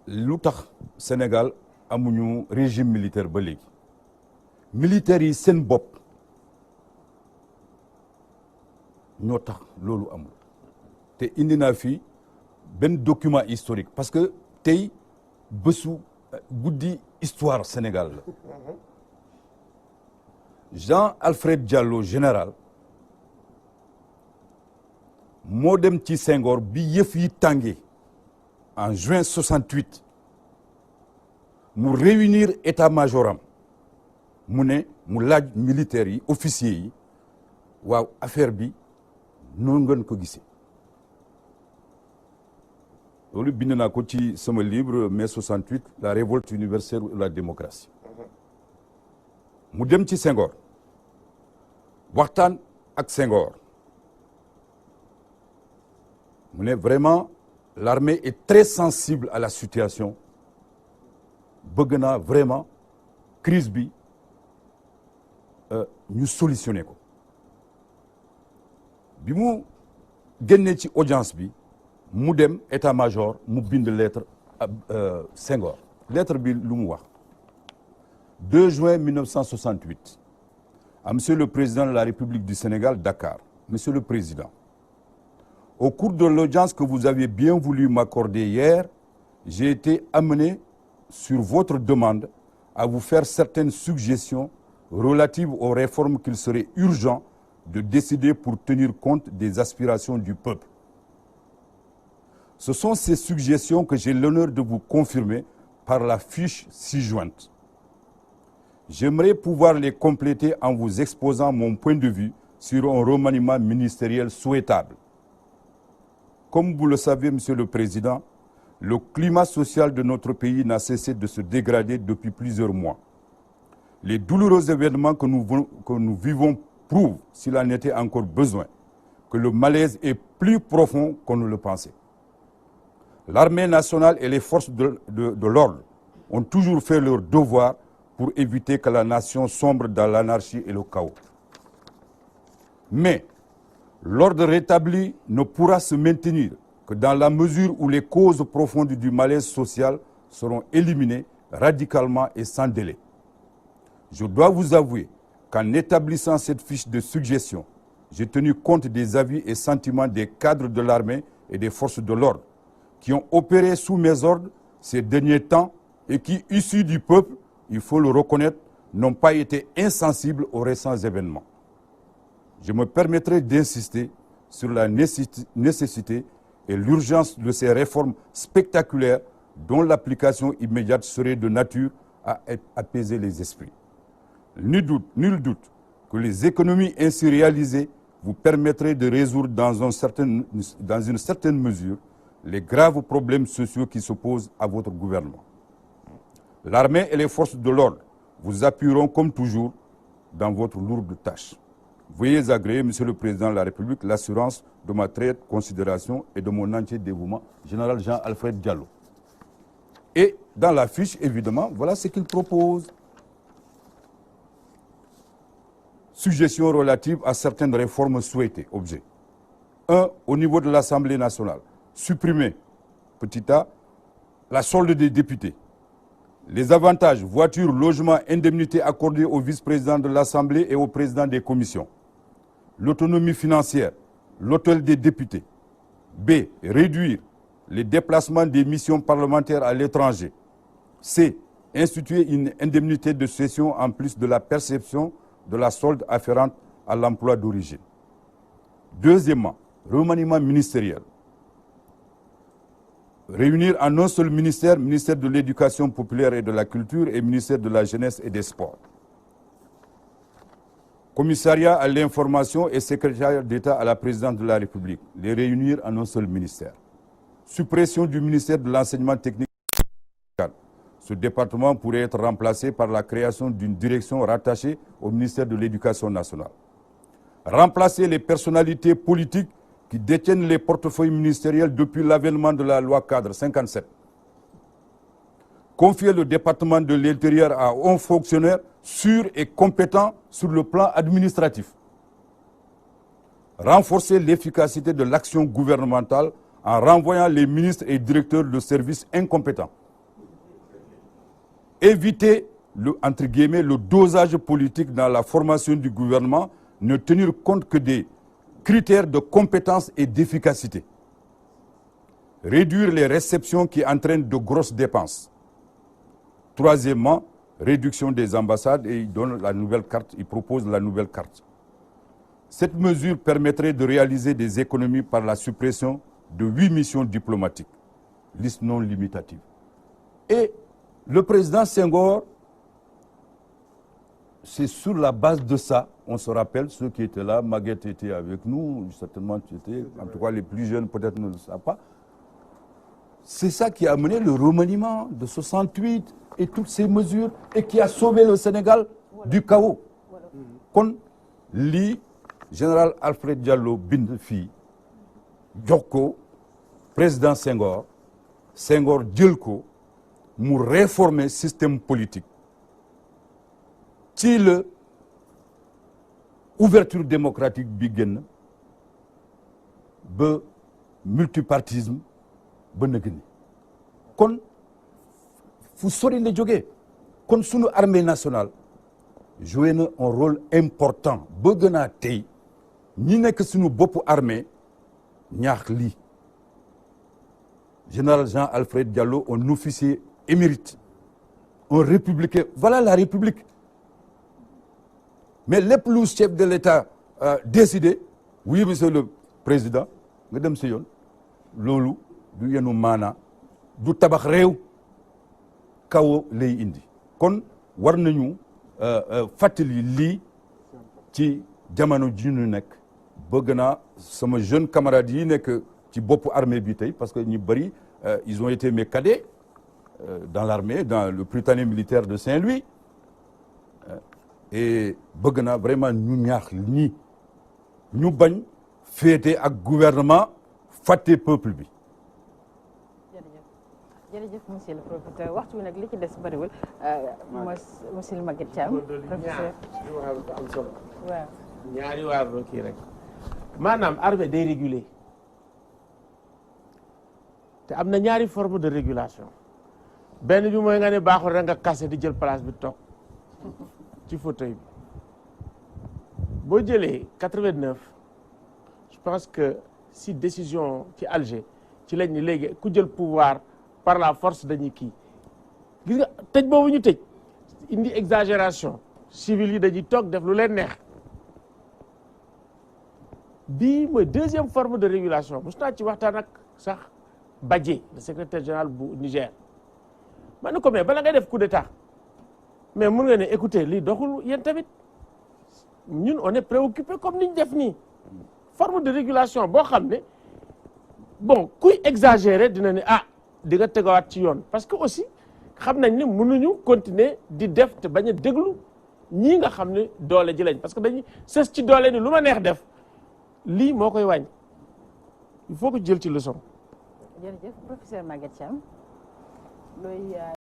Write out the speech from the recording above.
lu tax Sénégal amuñu régime militaire ba léegi militaires yi seen bopp ñoo tax loolu amul te indi naa fi benn document historique parce que tey bésu guddi histoire Sénégal la Jean-Alfred Diallo général moo dem ci Senghor bi yëf yi tàngee en juin 68 mu réunir état-major am mu ne mu laaj militaires yi officiers yi waaw affaire bi noonu ngeen ko gisee loolu bind naa ko ci sama livre mai 68 la révolte universelle ou la démocratie mu dem ci Senghor waxtaan ak Senghor mu ne vraiment l'armée est très sensible à la situation bëgg naa vraiment crise bi ñu solutionné ko bi mu génnee ci audience bi mu dem état-major mu bind lettre Senghor lettre bi lu mu wax 2 juin 1968 à monsieur le président de la République du Sénégal, Dakar. Monsieur le président, au cours de l'audience que vous avez bien voulu m'accorder hier, j'ai été amené sur votre demande à vous faire certaines suggestions relatives aux réformes qu'il serait urgent de décider pour tenir compte des aspirations du peuple. Ce sont ces suggestions que j'ai l'honneur de vous confirmer par la fiche ci-jointe. J'aimerais pouvoir les compléter en vous exposant mon point de vue sur un remaniement ministériel souhaitable. Comme vous le savez, Monsieur le Président, le climat social de notre pays n'a cessé de se dégrader depuis plusieurs mois. Les douloureux événements que nous vivons prouvent, s'il en était encore besoin, que le malaise est plus profond qu'on ne le pensait. L'armée nationale et les forces de l'ordre ont toujours fait leur devoir pour éviter que la nation sombre dans l'anarchie et le chaos. Mais l'ordre rétabli ne pourra se maintenir que dans la mesure où les causes profondes du malaise social seront éliminées radicalement et sans délai. Je dois vous avouer qu'en établissant cette fiche de suggestion, j'ai tenu compte des avis et sentiments des cadres de l'armée et des forces de l'ordre qui ont opéré sous mes ordres ces derniers temps et qui, issus du peuple, il faut le reconnaître, n'ont pas été insensibles aux récents événements. Je me permettrai d'insister sur la nécessité et l'urgence de ces réformes spectaculaires dont l'application immédiate serait de nature à apaiser les esprits. Nul doute que les économies ainsi réalisées vous permettraient de résoudre dans une certaine mesure les graves problèmes sociaux qui s'opposent à votre gouvernement. L'armée et les forces de l'ordre vous appuieront comme toujours dans votre lourde tâche. Veuillez agréer, Monsieur le Président de la République, l'assurance de ma très haute considération et de mon entier dévouement, Général Jean-Alfred Diallo. Et dans la fiche, évidemment, voilà ce qu'il propose. Suggestions relatives à certaines réformes souhaitées. Objet. 1. Au niveau de l'Assemblée nationale, supprimer, petit a, la solde des députés. Les avantages, voitures, logements, indemnités accordées au vice-président de l'Assemblée et au président des commissions. L'autonomie financière, l'hôtel des députés. B. Réduire les déplacements des missions parlementaires à l'étranger. C. Instituer une indemnité de cession en plus de la perception de la solde afférente à l'emploi d'origine. Deuxièmement, remaniement ministériel. Réunir en un seul ministère, ministère de l'Éducation populaire et de la Culture et ministère de la Jeunesse et des Sports. Commissariat à l'information et secrétariat d'État à la présidence de la République, les réunir en un seul ministère. Suppression du ministère de l'enseignement technique. Ce département pourrait être remplacé par la création d'une direction rattachée au ministère de l'Éducation nationale. Remplacer les personnalités politiques qui détiennent les portefeuilles ministériels depuis l'avènement de la loi cadre 57. Confier le département de l'Intérieur à un fonctionnaire sûr et compétent sur le plan administratif. Renforcer l'efficacité de l'action gouvernementale en renvoyant les ministres et directeurs de services incompétents. éviter entre guillemets, le dosage politique dans la formation du gouvernement, ne tenir compte que des critères de compétence et d'efficacité. Réduire les réceptions qui entraînent de grosses dépenses. Troisièmement, réduction des ambassades et il donne la nouvelle carte, il propose la nouvelle carte. Cette mesure permettrait de réaliser des économies par la suppression de 8 missions diplomatiques, liste non limitative. Et le président Senghor, c'est sur la base de ça, on se rappelle, ceux qui étaient là, Maguette était avec nous, certainement tu étais, en tout cas les plus jeunes peut-être ne le savent pas. C'est ça qui a amené le remaniement de 68 et toutes ces mesures et qui a sauvé le Sénégal du chaos. Kon lii général Alfred Diallo bind fii jox ko président Senghor jël ko mu réformer système politique ci la ouverture démocratique bi génn ba multipartisme ba nëgg ni kon fu sori la jógee kon sunu armée nationale joué na un rôle important bëgg naa tey ñi nekk sunu boppu armée ñaax lii général Jean-Alfred Diallo un officier émérite un républicain voilà la république mais lépp lu chef de l'État décidé oui monsieur le président nga dem si yoon loolu du yenu maana du tabax réew kaw lay indi kon war nañu fàttali lii ci jamono ji ñu nekk bëgg naa sama jeune camarades yi nekk ci boppu armée bi tey parce que ñu bëri ils ont été mes cadets dans l'armée dans le Prytanée militaire de Saint-Louis et bëgg naa vraiment ñu ñaax ñi ñu bañ féete ak gouvernement fàtte peuple bi. jërëjëf monsieur le professeur waxtu bi nag li ci des bëriwul monsieur Maguette Thiam professeur am solo waaw ñaari waar kii rek maanaam armée day réguler te am na ñaari forme de régulation benn bi mooy nga ne baaxul rek nga kase di jël place bi toog ci fauteuil bi boo jëlee 89 je pense que si décision ci Alger ci lañ ni léegi ku jël pouvoir par la force dañuy kii gis nga tëj boobu ñu tëj indi exagération civil yi dañuy toog def lu leen neex bii mooy deuxième forme de régulation mos naa ci waxtaan ak sax Badji le secrétaire général bu Niger man ne ko mais bala ngay def coup d'état mais mun nga ne écoutez lii doxul yéen tamit ñun on est préoccupé comme ni ñu def nii forme de régulation boo xam ne bon kuy exagérer dina ne ah di nga tegawaat ci yoon parce que aussi xam nañ ne mënuñu continuer di def te bañ a déglu ñii nga xam ne doole ji lañ parce que dañuy sës ci doole ni lu ma neex def lii moo koy wàññi il faut que jël ci leçon. jërëjëf professeur Maguette Thiam looy